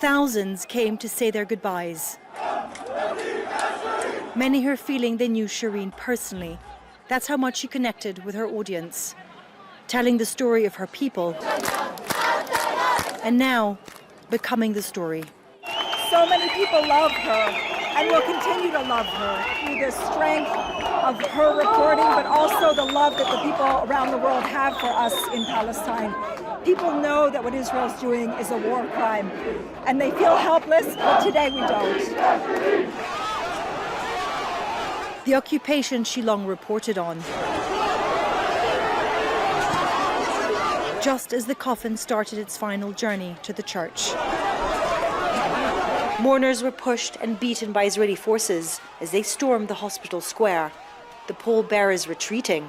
Thousands came to say their goodbyes. Many here feeling they knew Shireen personally. That's how much she connected with her audience, telling the story of her people, and now becoming the story. So many people love her and will continue to love her through the strength of her reporting, but also the love that the people around the world have for us in Palestine. People know that what Israel's doing is a war crime, and they feel helpless, but today we don't. The occupation she long reported on. Just as the coffin started its final journey to the church. Mourners were pushed and beaten by Israeli forces as they stormed the hospital square, the pallbearers retreating,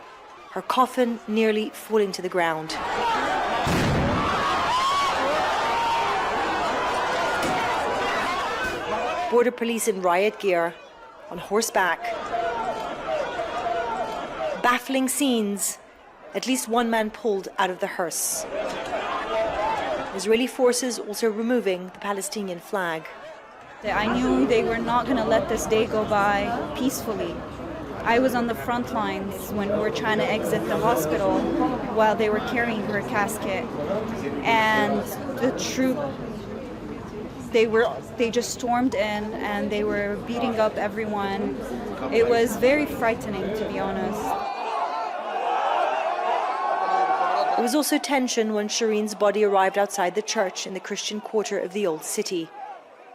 her coffin nearly falling to the ground. Border police in riot gear, on horseback. Baffling scenes. At least one man pulled out of the hearse. Israeli forces also removing the Palestinian flag. I knew they were not going to let this day go by peacefully. I was on the front lines when we were trying to exit the hospital while they were carrying her casket. And the troop, they just stormed in and they were beating up everyone. It was very frightening, to be honest. There was also tension when Shireen's body arrived outside the church in the Christian quarter of the old city.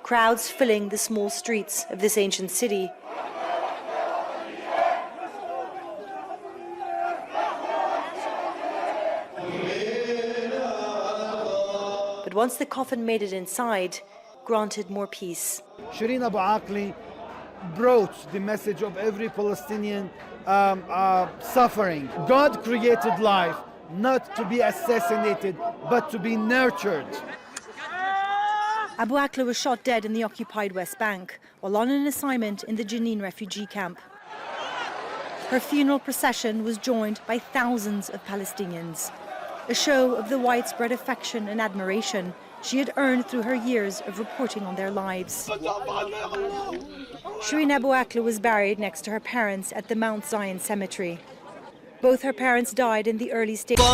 Crowds filling the small streets of this ancient city. But once the coffin made it inside, granted more peace. Shireen Abu Akleh brought the message of every Palestinian suffering. God created life not to be assassinated, but to be nurtured. Abu Akleh was shot dead in the occupied West Bank while on an assignment in the Jenin refugee camp. Her funeral procession was joined by thousands of Palestinians, a show of the widespread affection and admiration she had earned through her years of reporting on their lives. Shireen Abu Akleh was buried next to her parents at the Mount Zion Cemetery. Both her parents died in the early stages.